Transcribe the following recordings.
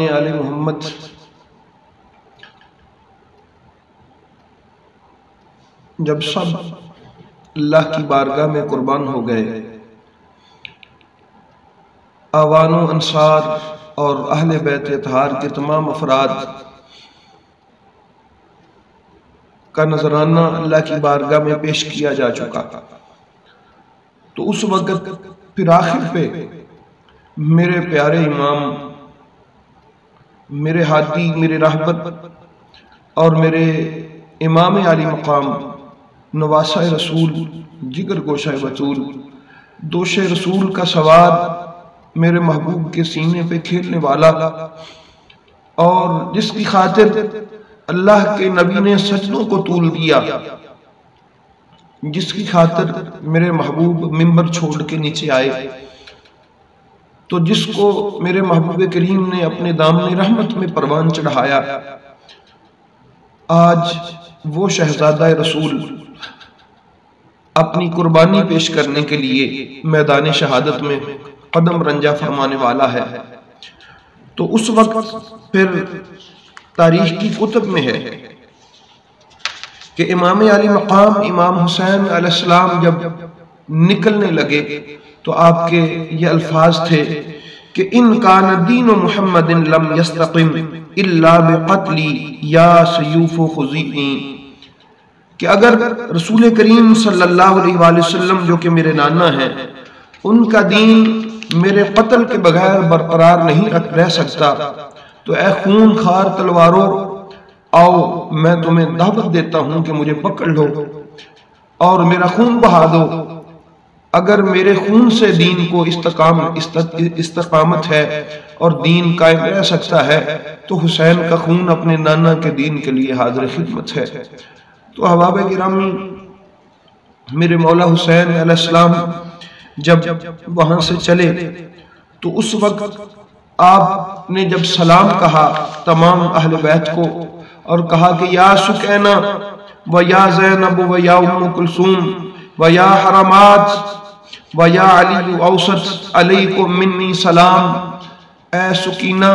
اپنے آل محمد جب سب اللہ کی بارگاہ میں قربان ہو گئے، اعوان و انصار اور اہل بیت اطہار کے تمام افراد کا نذرانہ اللہ کی بارگاہ میں پیش کیا جا چکا، تو اس وقت پھر آخر پہ میرے پیارے امام، میرے ہادی، میرے رہبر اور میرے امام عالی مقام، نواسہ رسول، جگر گوشہ بطول، دوش رسول کا سوار، میرے محبوب کے سینے پہ کھیلنے والا، اور جس کی خاطر اللہ کے نبی نے سجدوں کو طول دیا، جس کی خاطر میرے محبوب منبر چھوڑ کے نیچے آئے، تو جس کو میرے محبوب کریم نے اپنے دامن رحمت میں پروان چڑھایا، آج وہ شہزادہ رسول اپنی قربانی پیش کرنے کے لیے میدان شہادت میں قدم رنجہ فرمانے والا ہے۔ تو اس وقت پھر تاریخ کی کتب میں ہے کہ امام علی مقام امام حسین علیہ السلام جب نکلنے لگے تو آپ کے یہ الفاظ تھے کہ ان کان دین محمد لم یستقم الا بقتلی یا سیوف خزیئین، کہ اگر رسول کریم صلی اللہ علیہ وآلہ وسلم جو کہ میرے نانا ہیں، ان کا دین میرے قتل کے بغیر برقرار نہیں رہ سکتا، تو اے خون خار تلواروں، آؤ میں تمہیں دعوت دیتا ہوں کہ مجھے پکڑ لو اور میرا خون بہا دو۔ اگر میرے خون سے دین کو استقامت ہے اور دین قائم رہ سکتا ہے، تو حسین کا خون اپنے نانا کے دین کے لیے حاضر خدمت ہے۔ تو احباب گرامی، میرے مولا حسین علیہ السلام جب وہاں سے چلے تو اس وقت آپ نے جب سلام کہا تمام اہل بیت کو اور کہا کہ یا سکینہ و یا زینب و یا ام کلثوم و یا حرمات و یا علی اوسط علیکم منی سلام، اے سکینہ،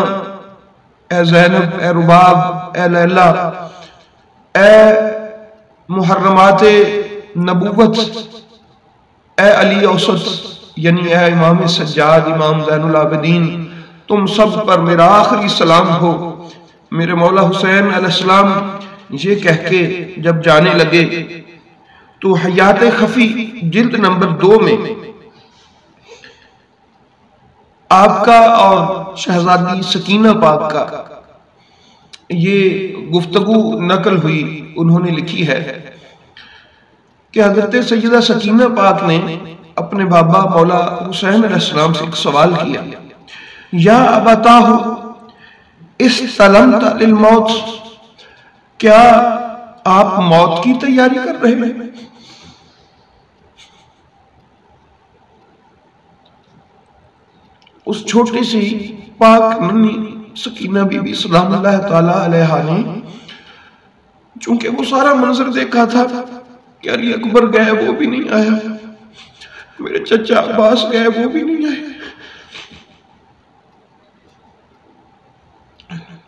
اے زینب، اے رباب، اے لیلہ، اے محرمات نبوت، اے علی اوسط یعنی اے امام سجاد، امام زین العابدین، تم سب پر میرا آخری سلام ہو۔ میرے مولا حسین علیہ السلام یہ کہہ کے جب جانے لگے تو حیات خفی جلد نمبر 2 میں آپ کا اور شہزادی سکینہ پاک کا یہ گفتگو نقل ہوئی، انہوں نے لکھی ہے کہ حضرت سیدہ سکینہ پاک نے اپنے بابا مولا حسین علیہ السلام سے ایک سوال کیا، یا ابتاہ استلمت للموت، کیا آپ موت کی تیاری کر رہے ہیں؟ اس چھوٹی سی پاک ننھی سکینہ بی بی سلام اللہ تعالیٰ علیہ نے چونکہ وہ سارا منظر دیکھا تھا کہ علی اکبر گئے وہ بھی نہیں آیا، میرے چچا عباس گئے وہ بھی نہیں آئے،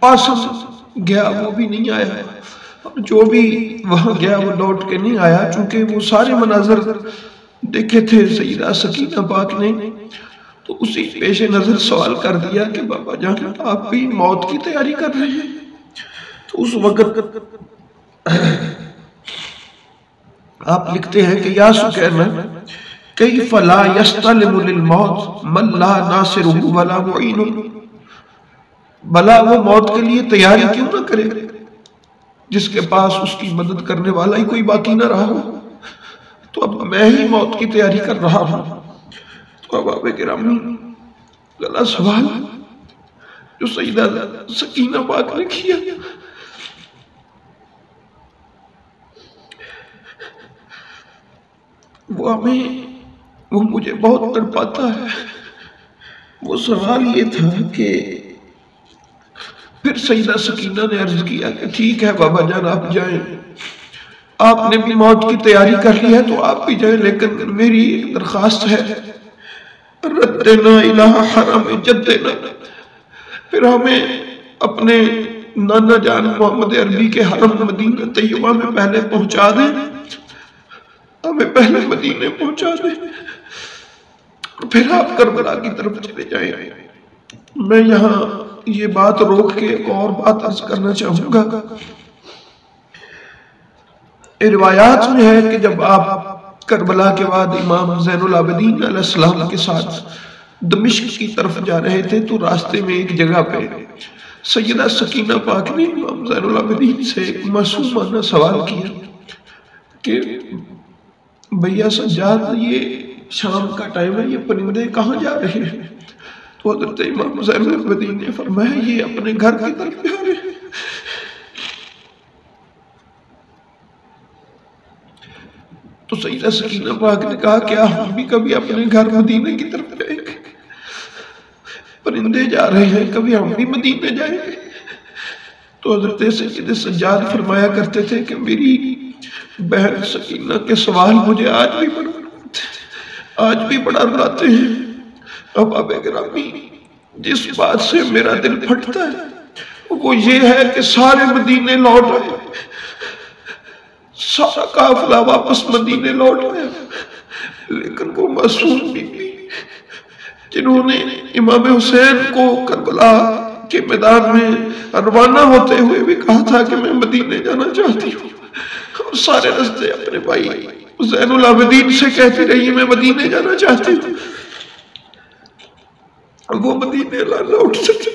قاسم گیا وہ بھی نہیں آیا، اور جو بھی وہاں گیا وہ لوٹ کے نہیں آیا، چونکہ وہ سارے مناظر دیکھے تھے سیدہ سکینہ پاک نے، تو اسی پیش نظر سوال کر دیا کہ بابا جان آپ بھی موت کی تیاری کر رہے ہیں۔ تو اس وقت آپ لکھتے ہیں کہ یا سکینہ کیف لا یستلم للموت من لا ناصرہ ولا معین، بھلا وہ موت کے لیے تیاری کیوں نہ کرے جس کے پاس اس کی مدد کرنے والا ہی کوئی باقی نہ رہا ہو، تو اب میں ہی موت کی تیاری کر رہا ہوں۔ تو احباب گرامی، غلط سوال جو سیدہ سکینہ پاک نے کیا، وہ مجھے بہت تڑپاتا ہے۔ وہ سوال یہ تھا کہ پھر سیدہ سکینہ نے عرض کیا کہ ٹھیک ہے بابا جان آپ جائیں، آپ نے بھی موت کی تیاری کر لی ہے تو آپ بھی جائیں، لیکن میری ایک درخواست ہے، ردنا الہ حرم جدنا، پھر ہمیں اپنے نانا جان محمد عربی کے حرم مدینہ طیبہ میں پہلے پہنچا دیں، ہمیں پہلے مدینے پہنچا دیں، پھر آپ کربلا کی طرف چلے جائیں۔ میں یہاں یہ بات روک کے ایک اور بات عرض کرنا چاہوں گا۔ روایات میں ہے کہ جب آپ کربلا کے بعد امام زین العابدین علیہ السلام کے ساتھ دمشق کی طرف جا رہے تھے تو راستے میں ایک جگہ پہ سیدہ سکینہ پاک نے امام زین العابدین سے ایک معصومانہ سوال کیا کہ بھیا سجاد، یہ شام کا ٹائم ہے، یہ پرندے کہاں جا رہے ہیں؟ تو حضرت امام زین العابدین نے فرمایا یہ اپنے گھر کی طرف جا رہے ہیں۔ تو سیدہ سکینہ پاک نے کہا کیا ہم بھی کبھی اپنے گھر مدینہ کی طرف جائیں گے؟ پرندے جا رہے ہیں، کبھی ہم بھی مدینہ جائیں گے؟ تو حضرت سید سجاد فرمایا کرتے تھے کہ میری بہن سکینہ کے سوال مجھے آج بھی بڑا رلاتے ہیں۔ اب گرامی، جس بات سے میرا دل پھٹتا ہے وہ یہ ہے کہ سارے مدینے لوٹ آئے، سارا قافلہ واپس مدینے لوٹ آیا، لیکن وہ معصوم بی بی جنہوں نے امام حسین کو کربلا کے میدان میں روانہ ہوتے ہوئے بھی کہا تھا کہ میں مدینے جانا چاہتی ہوں، اور سارے رستے اپنے بھائی زین العابدین سے کہتی رہی میں مدینے جانا چاہتی ہوں، وہ مدینے لوٹ سکتے،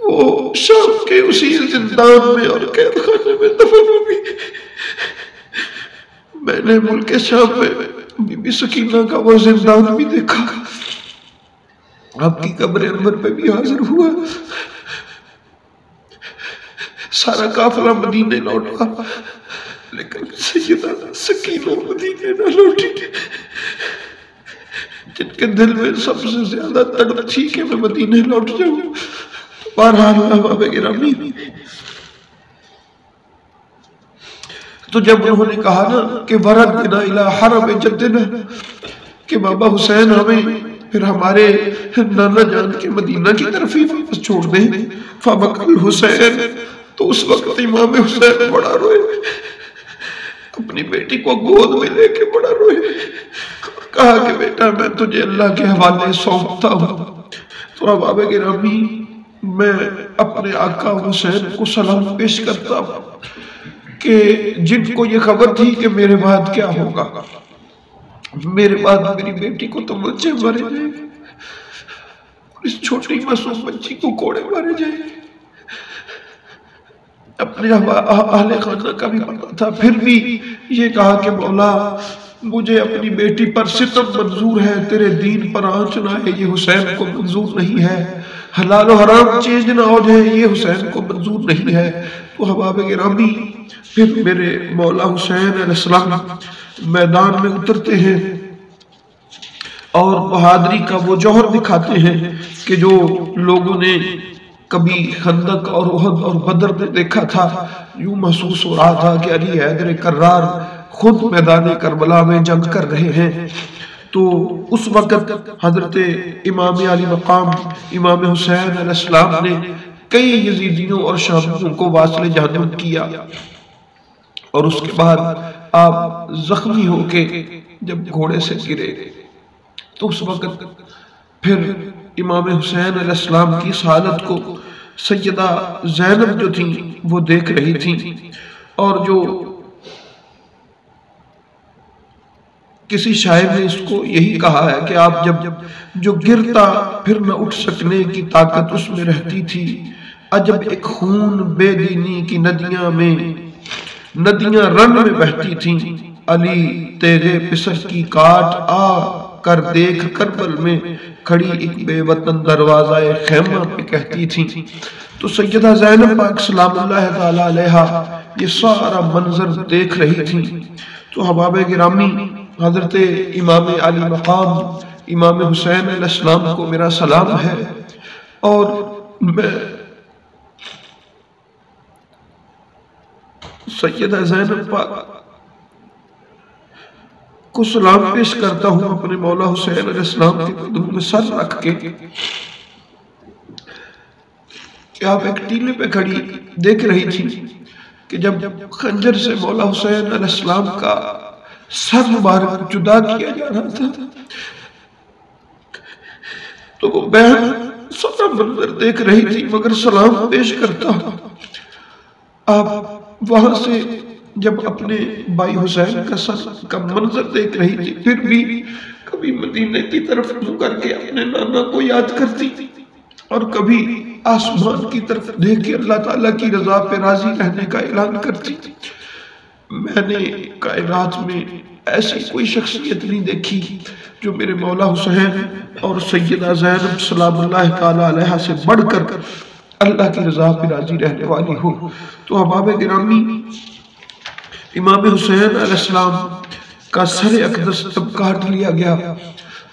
وہ شام کے اسی زندان میں اور قید خانے میں دفن ہو گئی۔ میں نے ملک شام میں بی بی سکینہ کا وہ زندان بھی دیکھا، آپ کی قبر انور پہ بھی حاضر ہوا، سارا قافلہ مدینے لوٹا، لیکن سیدہ سکینہ مدینے نہ لوٹی، جن کے دل میں سب سے زیادہ تڑپ تھی کہ میں مدینے لوٹ جاؤں۔ بہرحال احباب گرامی، تو جب انہوں نے کہا نا کہ وردنا الی حرم جدنا، کہ بابا حسین ہمیں پھر ہمارے نانا جان کے مدینہ کی طرف ہی واپس چھوڑ دیں، فبکى الحسین، تو اس وقت امام حسین بڑا روئے، اپنی بیٹی کو گود میں لے کے بڑا روئے، اور کہا کہ بیٹا میں تجھے اللہ کے حوالے سونپتا ہوں۔ تو احباب گرامی، میں اپنے آقا حسین کو سلام پیش کرتا ہوں کہ جن کو یہ خبر تھی کہ میرے بعد کیا ہوگا، میرے بعد میری بیٹی کو تو مجھے مارے جائیں گے، اس چھوٹی معصوم بچی کو کوڑے مارے جائیں گے، اپنے اہل خانہ کا بھی پتہ تھا، پھر بھی یہ کہا کہ مولا مجھے اپنی بیٹی پر ستم منظور ہے، تیرے دین پر آنچ نہ ہے، یہ حسین کو منظور نہیں ہے، حلال و حرام چینج نہ ہو جائے، یہ حسین کو منظور نہیں ہے۔ تو احباب گرامی، پھر میرے مولا حسین علیہ السلام میدان میں اترتے ہیں اور بہادری کا وہ جوہر دکھاتے ہیں کہ جو لوگوں نے کبھی خندق اور احد اور بدر میں دیکھا تھا، یوں محسوس ہو رہا تھا کہ علی حیدر کرار خود میدان کربلا میں جنگ کر رہے ہیں۔ تو اس وقت حضرت امام علی مقام امام حسین علیہ السلام نے کئی یزیدیوں اور شامیوں کو واصل جہنم کیا، اور اس کے بعد آپ زخمی ہو کے جب گھوڑے سے گرے تو اس وقت پھر امام حسین علیہ السلام کی اس حالت کو سیدہ زینب جو تھی وہ دیکھ رہی تھی، اور جو کسی شاعر نے اس کو یہی کہا ہے کہ آپ جب جو گرتا پھر نہ اٹھ سکنے کی طاقت اس میں رہتی تھی، عجب ایک خون بے دینی کی ندیاں رن میں بہتی تھیں، علی تیرے پسر کی کاٹ آ کر دیکھ کربل میں کھڑی ایک بے وطن دروازہ خیمہ پہ کہتی تھیں۔ تو سیدہ زینب پاک سلام اللہ تعالی علیہا یہ سارا منظر دیکھ رہی تھی۔ تو احباب گرامی، حضرت امام علی مقام امام حسین علیہ السلام کو میرا سلام ہے، اور میں سیدہ زینب پاک کو سلام پیش کرتا ہوں اپنے مولا حسین علیہ السلام کے قدموں میں سر رکھ کے کہ آپ ایک ٹیلے پہ کھڑی دیکھ رہی تھی کہ جب خنجر سے مولا حسین علیہ السلام کا سر مبارک جدا کیا جا رہا تھا تو وہ بہن سارا منظر دیکھ رہی تھی مگر سلام پیش کرتا ہوں۔ آپ وہاں سے جب اپنے بھائی حسین کا سر کا منظر دیکھ رہی تھی پھر بھی کبھی مدینے کی طرف منہ کر کے اپنے نانا کو یاد کرتی اور کبھی آسمان کی طرف دیکھ کے اللہ تعالیٰ کی رضا پہ راضی رہنے کا اعلان کرتی۔ میں نے کائنات میں ایسی کوئی شخصیت نہیں دیکھی جو میرے مولا حسین اور سیدہ زینب سلام اللہ تعالیٰ علیہ سے بڑھ کر اللہ کی رضا پہ راضی رہنے والی ہو۔ تو احباب گرامی، امام حسین علیہ السلام کا سر اقدس جب کاٹ لیا گیا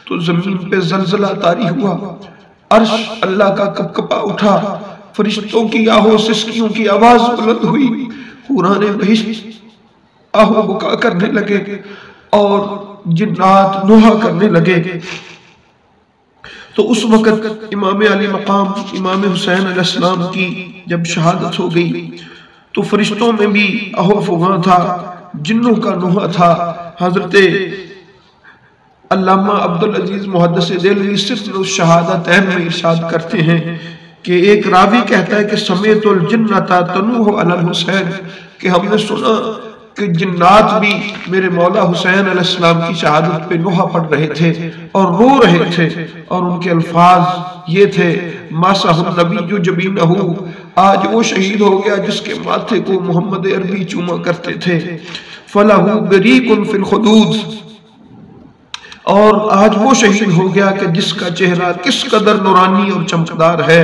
تو زمین پہ زلزلہ طاری ہوا، عرش اللہ کا کپکپا اٹھا، فرشتوں کی آہو سسکیوں کی آواز بلند ہوئی، حوران بہشت آہو بکا کرنے لگے اور جنات نوحہ کرنے لگے۔ تو اس وقت امام علی مقام امام حسین علیہ السلام کی جب شہادت ہو گئی تو فرشتوں میں بھی آہو فغاں تھا، جنوں کا نوحہ تھا۔ حضرت علامہ عبدالعزیز محدث دہلوی سفر الشہادتین میں ارشاد کرتے ہیں کہ ایک راوی کہتا ہے کہ سمیت الجنۃ تنوح علی الحسین، کہ ہم نے سنا کہ جنات بھی میرے مولا حسین علیہ السلام کی شہادت پہ نوحہ پڑھ رہے تھے اور رو رہے تھے، اور ان کے الفاظ یہ تھے ماسہ النبی جبینہ، آج وہ شہید ہو گیا جس کے ماتھے کو محمد عربی چوما کرتے تھے، فلہ بریق فی الخدود، اور آج وہ شہید ہو گیا کہ جس کا چہرہ کس قدر نورانی اور چمکدار ہے،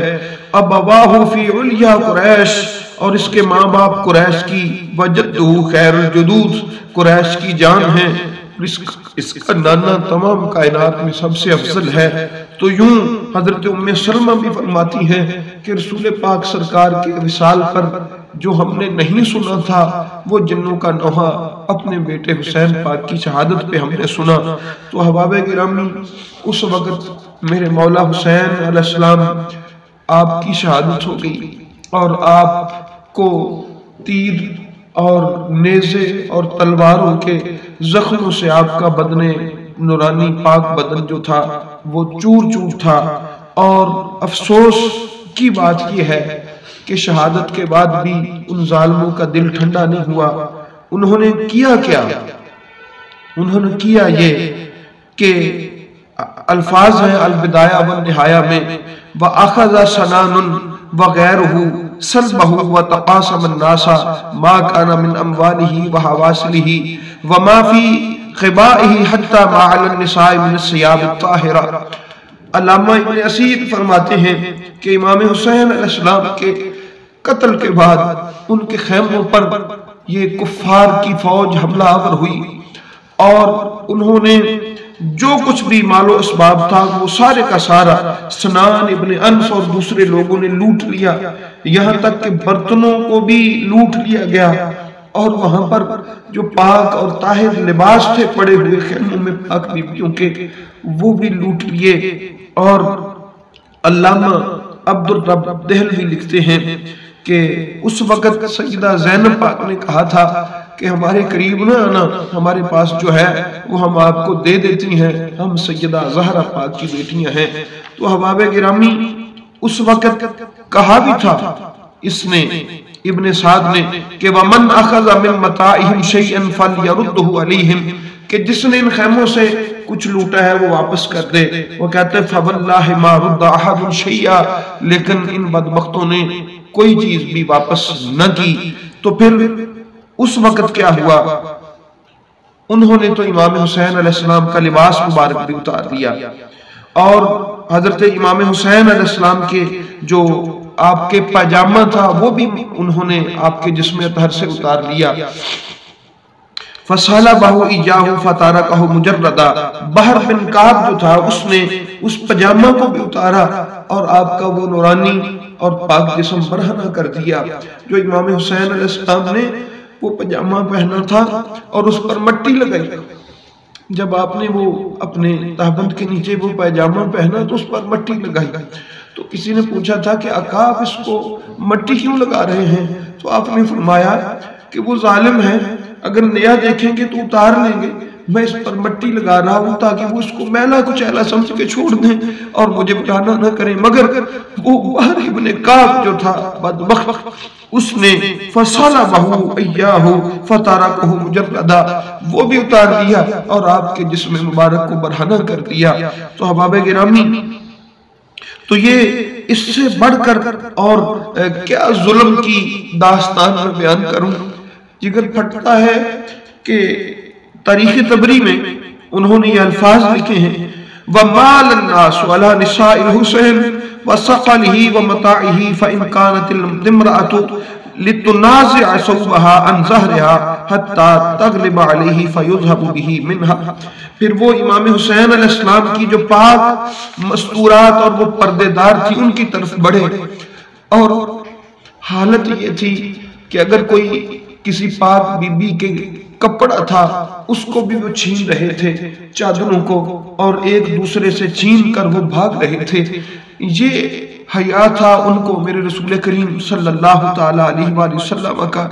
ابواہ فی علیا قریش، اور اس کے ماں باپ قریش کی وجدہ خیر الجدود، قریش کی جان ہے، اس کا نانا تمام کائنات میں سب سے افضل ہے۔ تو یوں حضرت ام سلمہ بھی فرماتی ہیں کہ رسول پاک سرکار کے وصال پر جو ہم نے نہیں سنا تھا وہ جنوں کا نوحہ اپنے بیٹے حسین پاک کی شہادت پہ ہم نے سنا۔ تو احباب گرامی، اس وقت میرے مولا حسین علیہ السلام آپ کی شہادت ہو گئی اور آپ کو تیر اور نیزے اور تلواروں کے زخموں سے آپ کا بدن نورانی پاک بدن جو تھا وہ چور چور تھا۔ اور افسوس کی بات یہ ہے کہ شہادت کے بعد بھی ان ظالموں کا دل ٹھنڈا نہیں ہوا۔ انہوں نے کیا کیا؟ انہوں نے کیا یہ کہ الفاظ ہیں البدایہ والنہایہ میں وَأَخَذَ سَنَانٌ وَغَيْرُهُ سَلْبَهُ وَتَقَاسَمَ النَّاسَ مَا كَانَ مِنْ أَمْوَالِهِ وَحَوَاسِلِهِ وَمَا فِي خِبَائِهِ حَتَّى مَا عَلَى النِّسَاءِ مِنَ الثِّيَابِ الطَّاهِرَةِ۔ علامہ ابن اسیر فرماتے ہیں کہ امام حسین علیہ السلام کے قتل کے بعد ان کے خیموں پر یہ کفار کی فوج حملہ آور ہوئی اور انہوں نے جو کچھ بھی مال و اسباب تھا وہ سارے کا سارا سنان ابن انس اور دوسرے لوگوں نے لوٹ لیا، یہاں تک کہ برتنوں کو بھی لوٹ لیا گیا، اور وہاں پر جو پاک اور طاہر لباس تھے پڑے ہوئے خیموں میں پاک بیویوں کے وہ بھی لوٹ لیے۔ اور علامہ عبدالرب دہلوی لکھتے ہیں کہ اس وقت سیدہ زینب پاک نے کہا تھا کہ ہمارے قریب نہ آنا، ہمارے پاس جو ہے وہ ہم آپ کو دے دیتی ہیں، ہم سیدہ زہرا پاک کی بیٹیاں ہیں۔ تو احباب گرامی، اس وقت کہا بھی تھا اس نے ابن سعد نے کہ وَمَنْ أَخَذَ مِن مَتَاعِهِمْ شَيْئًا فَلْيَرُدُّهُ عَلَيْهِمْ، کہ جس نے ان خیموں سے کچھ لوٹا ہے وہ واپس کر دے۔ وہ کہتے ہیں فَوَاللَّهِ مَا رُدَّ أَحَدٌ شَيْئًا، لیکن ان بدبختوں نے کوئی چیز بھی واپس نہ کی۔ تو پھر اس وقت کیا ہوا؟ انہوں نے تو امام حسین علیہ السلام کا لباس مبارک بھی اتار دیا، اور حضرت امام حسین علیہ السلام کے جو آپ کے پاجامہ تھا وہ بھی انہوں نے آپ کے جسم اطہر سے اتار لیا۔ فَصَالَبَهُ إِيَّاهُ فَتَارَكَهُ مُجَرَّدًا، بحر بن کعب جو تھا اس نے اس پاجامہ کو بھی اتارا اور آپ کا وہ نورانی اور پاک جسم برہنہ کر دیا۔ جو امام حسین علیہ السلام نے وہ پاجامہ پہنا تھا اور اس پر مٹی لگائی، جب آپ نے وہ اپنے تہبند کے نیچے وہ پیجامہ پہنا تو اس پر مٹی لگائی، تو کسی نے پوچھا تھا کہ آقا آپ اس کو مٹی کیوں لگا رہے ہیں؟ تو آپ نے فرمایا کہ وہ ظالم ہے، اگر نیا دیکھیں گے تو اتار لیں گے، میں اس پر مٹی لگا رہا ہوں تاکہ وہ اس کو میلا کچیلا سمجھ کے چھوڑ دیں اور مجھے بلانا نہ کریں۔ مگر وہ بحر ابن کعب جو تھا بدبخت، اس نے فَصَلَبَهُ إِيَّاهُ فَتَرَكَهُ مُجَرَّدًا، وہ بھی اتار دیا اور آپ کے جسم مبارک کو برہنہ کر دیا۔ تو احباب گرامی، تو یہ اس سے بڑھ کر اور کیا ظلم کی داستان میں بیان کروں، جگر پھٹتا ہے کہ تاریخ طبری میں انہوں نے یہ الفاظ لکھے ہیں وَمَالَ النَّاسُ عَلَى نِسَاءِ الْحُسَيْنِ وَسَقَلِهِ وَمَتَاعِهِ فَإِنْ كَانَتِ الْامْرَأَةُ لِتُنَازِعَ صَوْبَهَا عَنْ ظَهْرِهَا حَتَّى تَغْلِبَ عَلَيْهِ فَيُذْهَبُ بِهِ مِنْهَا۔ پھر وہ امام حسین علیہ السلام کی جو پاک مستورات اور وہ پردے دار تھی ان کی طرف بڑھے، اور حالت یہ تھی کہ اگر کوئی کسی پاک بی بی کے کپڑا تھا اس کو بھی وہ چھین رہے تھے، چادروں کو، اور ایک دوسرے سے چھین کر وہ بھاگ رہے تھے۔ یہ حیا تھا ان کو میرے رسول کریم صلی اللہ تعالیٰ علیہ وآلہ وسلم کا۔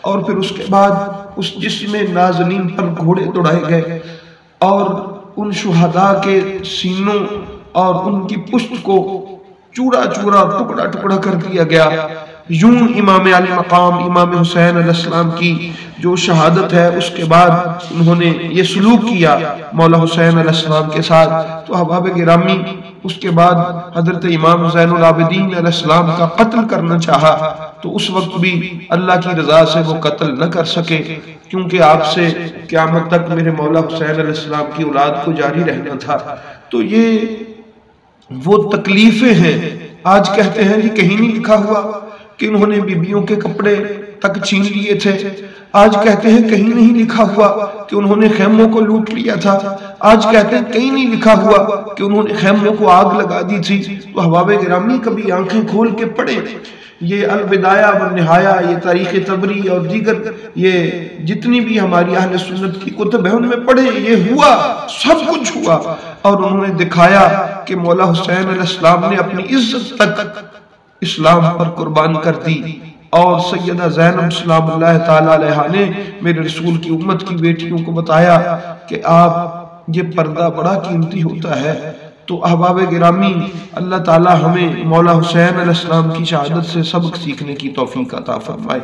اور پھر اس کے بعد اس جسم نازنین پر گھوڑے دوڑائے گئے اور ان شہداء کے سینوں اور ان کی پشت کو چورا چورا ٹکڑا ٹکڑا کر دیا گیا۔ یوں امام علی مقام امام حسین علیہ السلام کی جو شہادت ہے اس کے بعد انہوں نے یہ سلوک کیا مولا حسین علیہ السلام کے ساتھ۔ تو احباب گرامی، اس کے بعد حضرت امام زین العابدین علیہ السلام کا قتل کرنا چاہا تو اس وقت بھی اللہ کی رضا سے وہ قتل نہ کر سکے، کیونکہ آپ سے قیامت تک میرے مولا حسین علیہ السلام کی اولاد کو جاری رہنا تھا۔ تو یہ وہ تکلیفیں ہیں۔ آج کہتے ہیں کہ کہیں نہیں لکھا ہوا کہ انہوں نے بیبیوں کے کپڑے تک چھین لیے تھے، آج کہتے ہیں کہیں نہیں لکھا ہوا کہ انہوں نے خیموں کو لوٹ لیا تھا، آج کہتے ہیں کہیں نہیں لکھا ہوا کہ انہوں نے خیموں کو آگ لگا دی تھی۔ تو احباب گرامی کبھی آنکھیں کھول کے پڑھیں، یہ البدایہ والنہایہ، یہ تاریخ طبری اور دیگر یہ جتنی بھی ہماری اہل سنت کی کتب ہیں ان میں پڑھیں، یہ ہوا، سب کچھ ہوا، اور انہوں نے دکھایا کہ مولا حسین علیہ السلام نے اپنی عزت تک اسلام پر قربان کر دی، اور سیدہ زینب سلام اللہ تعالیٰ علیہ نے میرے رسول کی امت کی بیٹیوں کو بتایا کہ آپ یہ پردہ بڑا قیمتی ہوتا ہے۔ تو احباب گرامی، اللہ تعالیٰ ہمیں مولا حسین علیہ السلام کی شہادت سے سبق سیکھنے کی توفیق عطا فرمائے۔